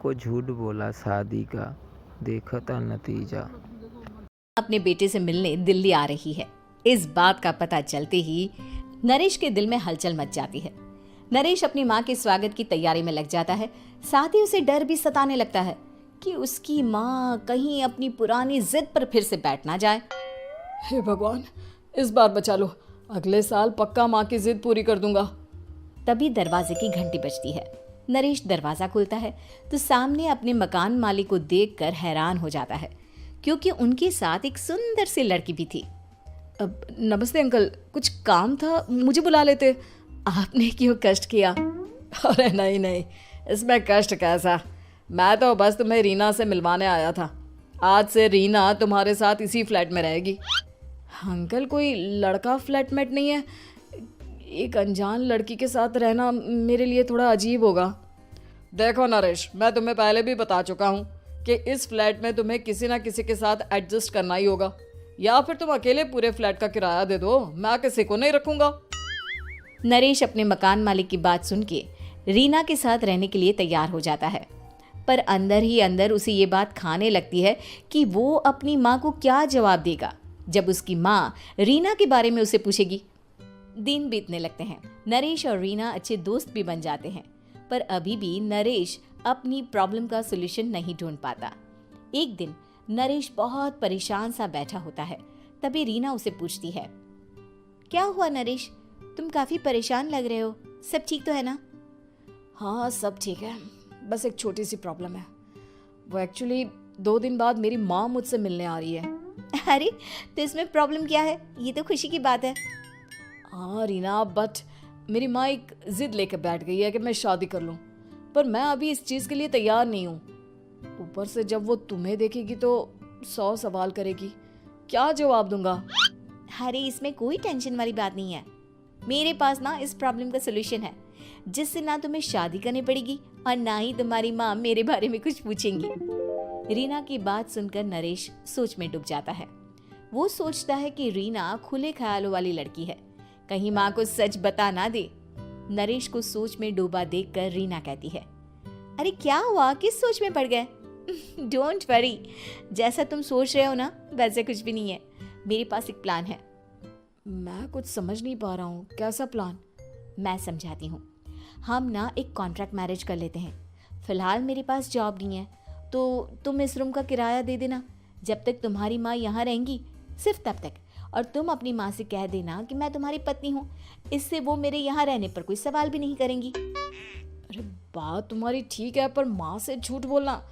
को झूठ बोला शादी का, देखा था नतीजा। अपने बेटे से मिलने दिल्ली आ रही है। इस बात का पता चलते ही नरेश के दिल में हलचल मच जाती है। नरेश अपनी माँ के स्वागत की तैयारी में लग जाता है। साथ ही उसे डर भी सताने लगता है कि उसकी माँ कहीं अपनी पुरानी जिद पर फिर से बैठ ना जाए। हे भगवान, इस बार बचा लो, अगले साल पक्का माँ की जिद पूरी कर दूंगा। तभी दरवाजे की घंटी बजती है। नरेश दरवाजा खोलता है तो सामने अपने मकान मालिक को देखकर हैरान हो जाता है, क्योंकि उनके साथ एक सुंदर सी लड़की भी थी। अब नमस्ते अंकल, कुछ काम था, मुझे बुला लेते। आपने क्यों कष्ट किया? अरे नहीं नहीं, इसमें कष्ट कैसा, मैं तो बस तुम्हें रीना से मिलवाने आया था। आज से रीना तुम्हारे साथ इसी फ्लैट में रहेगी। अंकल, कोई लड़का फ्लैटमेट नहीं है? एक अनजान लड़की के साथ रहना मेरे लिए थोड़ा अजीब होगा। देखो नरेश, मैं तुम्हें पहले भी बता चुका हूँ कि इस फ्लैट में तुम्हें किसी ना किसी के साथ एडजस्ट करना ही होगा, या फिर तुम अकेले पूरे फ्लैट का किराया दे दो, मैं किसी को नहीं रखूंगा। नरेश अपने मकान मालिक की बात सुन के रीना के साथ रहने के लिए तैयार हो जाता है, पर अंदर ही अंदर उसे ये बात खाने लगती है कि वो अपनी माँ को क्या जवाब देगा जब उसकी माँ रीना के बारे में उसे पूछेगी। दिन बीतने लगते हैं। नरेश और रीना अच्छे दोस्त भी बन जाते हैं, पर अभी भी नरेश अपनी प्रॉब्लम का सॉल्यूशन नहीं ढूंढ पाता। एक दिन नरेश बहुत परेशान सा बैठा होता है। तभी रीना उसे पूछती है, क्या हुआ नरेश, तुम काफी परेशान लग रहे हो, सब ठीक तो है ना? हाँ सब ठीक है, बस एक छोटी सी प्रॉब्लम है। वो एक्चुअली 2 दिन बाद मेरी माँ मुझसे मिलने आ रही है। अरे तो इसमें प्रॉब्लम क्या है, ये तो खुशी की बात है। हाँ रीना, बट मेरी माँ एक जिद लेकर बैठ गई है कि मैं शादी कर लूँ, पर मैं अभी इस चीज़ के लिए तैयार नहीं हूँ। ऊपर से जब वो तुम्हें देखेगी तो 100 सवाल करेगी, क्या जवाब दूंगा? अरे इसमें कोई टेंशन वाली बात नहीं है, मेरे पास ना इस प्रॉब्लम का सलूशन है, जिससे ना तुम्हें शादी करनी पड़ेगी और ना ही तुम्हारी माँ मेरे बारे में कुछ पूछेंगी। रीना की बात सुनकर नरेश सोच में डूब जाता है। वो सोचता है कि रीना खुले ख्यालों वाली लड़की है, कहीं माँ को सच बता ना दे। नरेश को सोच में डूबा देखकर रीना कहती है, अरे क्या हुआ, किस सोच में पड़ गए? डोंट वरी, जैसा तुम सोच रहे हो ना वैसे कुछ भी नहीं है, मेरे पास एक प्लान है। मैं कुछ समझ नहीं पा रहा हूँ, कैसा प्लान? मैं समझाती हूँ। हम ना एक कॉन्ट्रैक्ट मैरिज कर लेते हैं। फिलहाल मेरे पास जॉब नहीं है, तो तुम इस रूम का किराया दे देना जब तक तुम्हारी माँ यहाँ रहेंगी, सिर्फ तब तक। और तुम अपनी माँ से कह देना कि मैं तुम्हारी पत्नी हूँ, इससे वो मेरे यहाँ रहने पर कोई सवाल भी नहीं करेंगी। अरे बात तुम्हारी ठीक है, पर माँ से झूठ बोलना,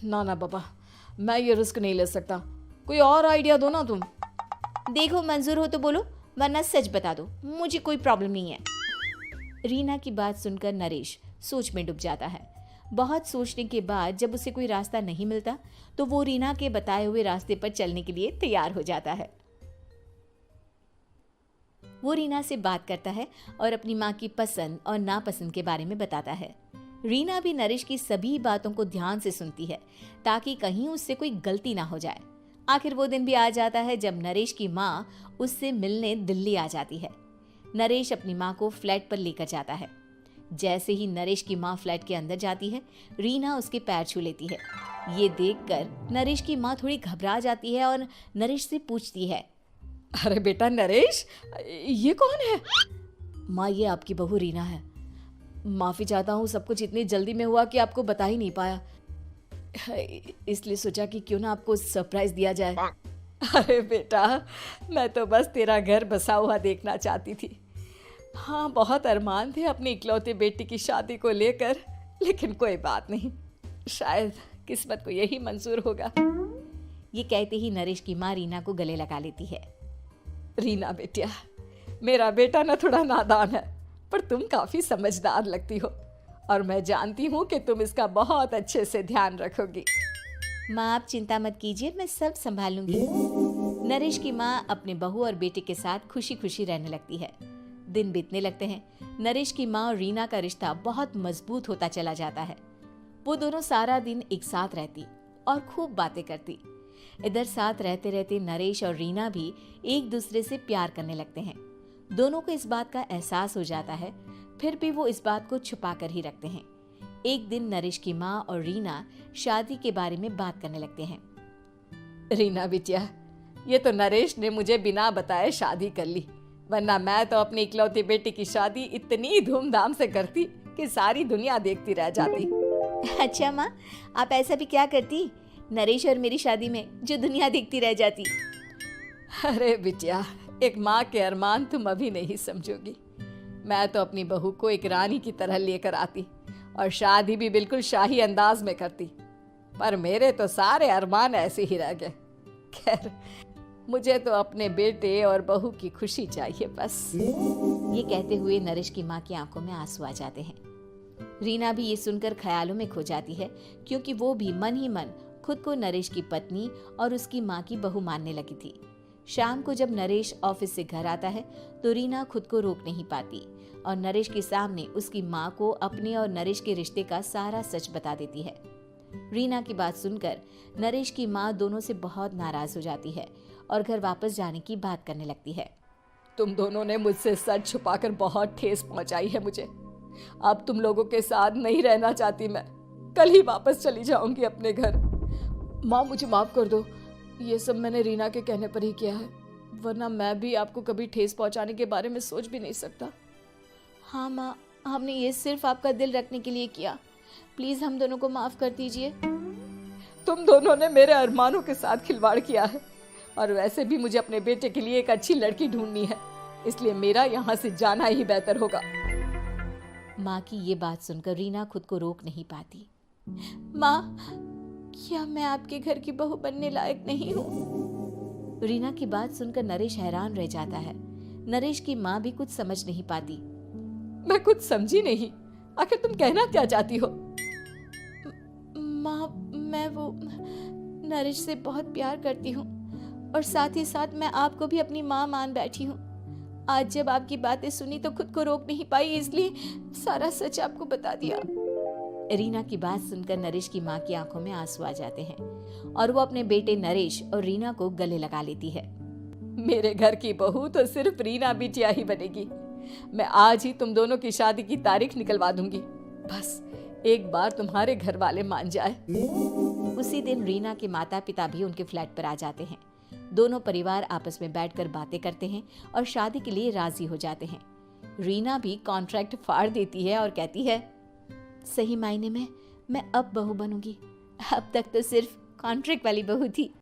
ना ना बाबा, मैं ये रिस्क नहीं ले सकता। कोई और आइडिया दो ना तुम। देखो मंजूर हो तो बोलो, वरना सच बता दो, मुझे कोई प्रॉब्लम नहीं है। रीना की बात सुनकर नरेश सोच में डूब जाता है। बहुत सोचने के बाद जब उसे कोई रास्ता नहीं मिलता तो वो रीना के बताए हुए रास्ते पर चलने के लिए तैयार हो जाता है। वो रीना से बात करता है और अपनी माँ की पसंद और नापसंद के बारे में बताता है। रीना भी नरेश की सभी बातों को ध्यान से सुनती है, ताकि कहीं उससे कोई गलती ना हो जाए। आखिर वो दिन भी आ जाता है जब नरेश की माँ उससे मिलने दिल्ली आ जाती है। नरेश अपनी माँ को फ्लैट पर लेकर जाता है। जैसे ही नरेश की माँ फ्लैट के अंदर जाती है, रीना उसके पैर छू लेती है। ये देखकर नरेश की माँ थोड़ी घबरा जाती है और नरेश से पूछती है, अरे बेटा नरेश, ये कौन है? माँ, ये आपकी बहू रीना है। माफ़ी चाहता हूँ, सब कुछ इतनी जल्दी में हुआ कि आपको बता ही नहीं पाया, इसलिए सोचा कि क्यों ना आपको सरप्राइज दिया जाए। अरे बेटा, मैं तो बस तेरा घर बसा हुआ देखना चाहती थी। हाँ, बहुत अरमान थे अपनी इकलौती बेटी की शादी को लेकर, लेकिन कोई बात नहीं, शायद किस्मत को यही मंजूर होगा। ये कहते ही नरेश की माँ रीना को गले लगा लेती है। रीना बेटिया, मेरा बेटा ना थोड़ा नादान है, पर तुम काफ़ी समझदार लगती हो और मैं जानती हूँ कि तुम इसका बहुत अच्छे से ध्यान रखोगी। माँ आप चिंता मत कीजिए, मैं सब संभाल लूंगी। नरेश की माँ अपने बहू और बेटे के साथ खुशी खुशी रहने लगती है। दिन बीतने लगते हैं। नरेश की माँ और रीना का रिश्ता बहुत मजबूत होता चला जाता है। वो दोनों सारा दिन एक साथ रहती और खूब बातें करती। इधर साथ रहते रहते नरेश और रीना भी एक दूसरे से प्यार करने लगते हैं। दोनों को इस बात का एहसास हो जाता है। फिर भी वो इस बात को छुपा कर ही रखते हैं। एक दिन नरेश की माँ और रीना शादी के बारे में बात करने लगते हैं। रीना बिटिया, ये तो नरेश ने मुझे बिना बताए शादी कर ली, वरना मैं तो अपनी इकलौती बेटी की शादी इतनी धूमधाम से करती कि सारी दुनिया देखती रह जाती। अच्छा माँ, आप ऐसा भी क्या करती नरेश और मेरी शादी में जो दुनिया देखती रह जाती? अरे बिटिया, एक माँ के अरमान तुम अभी नहीं समझोगी। मैं तो अपनी बहू को एक रानी की तरह लेकर आती और शादी भी बिल्कुल शाही अंदाज में करती, पर मेरे तो सारे अरमान ऐसे ही रह गए। खैर, मुझे तो अपने बेटे और बहू की खुशी चाहिए बस। ये कहते हुए नरेश की माँ की आंखों में आंसू आ जाते हैं। रीना भी ये सुनकर ख्यालों में खो जाती है, क्योंकि वो भी मन ही मन खुद को नरेश की पत्नी और उसकी माँ की बहू मानने लगी थी। शाम को जब नरेश ऑफिस से घर आता है तो रीना खुद को रोक नहीं पाती और नरेश के सामने उसकी माँ को अपने और नरेश के रिश्ते का सारा सच बता देती है। रीना की बात सुनकर नरेश की माँ दोनों से बहुत नाराज हो जाती है और घर वापस जाने की बात करने लगती है। तुम दोनों ने मुझसे सच छुपाकर बहुत ठेस पहुंचाई है मुझे। अब तुम लोगों के साथ नहीं रहना चाहती मैं, कल ही वापस चली जाऊंगी अपने घर। माँ, मुझे माफ कर दो, ये सब मैंने रीना के कहने पर ही किया है, वरना मैं भी आपको कभी ठेस पहुंचाने के बारे में सोच भी नहीं सकता। हाँ माँ, हमने ये सिर्फ आपका दिल रखने के लिए किया, प्लीज हम दोनों को माफ कर दीजिए। तुम दोनों ने मेरे अरमानों के साथ खिलवाड़ किया है, और वैसे भी मुझे अपने बेटे के लिए एक अच्छी लड़की ढूंढनी है, इसलिए मेरा यहाँ से जाना ही बेहतर होगा। माँ की ये बात सुनकर रीना खुद को रोक नहीं पाती। माँ, क्या मैं आपके घर की बहू बनने लायक नहीं हूँ? रीना की बात सुनकर नरेश हैरान रह जाता है। नरेश की माँ भी कुछ समझ नहीं पाती। मैं कुछ समझी नहीं, आखिर तुम कहना क्या चाहती हो? माँ, मैं वो नरेश से बहुत प्यार करती हूँ और साथ ही साथ मैं आपको भी अपनी माँ मान बैठी हूँ। आज जब आपकी बातें सुनी तो खुद को रोक नहीं पाई, इसलिए सारा सच आपको बता दिया। रीना की बात सुनकर नरेश की माँ की आंखों में आंसू आ जाते हैं और वो अपने बेटे नरेश और रीना को गले लगा लेती है। मेरे घर की बहू तो सिर्फ रीना बिटिया ही बनेगी। मैं आज ही तुम दोनों की शादी की तारीख निकलवा दूंगी, बस एक बार तुम्हारे घर वाले मान जाए। उसी दिन रीना के माता पिता भी उनके फ्लैट पर आ जाते हैं। दोनों परिवार आपस में बैठकर बातें करते हैं और शादी के लिए राजी हो जाते हैं। रीना भी कॉन्ट्रैक्ट फाड़ देती है और कहती है, सही मायने में मैं अब बहू बनूंगी, अब तक तो सिर्फ कॉन्ट्रैक्ट वाली बहू थी।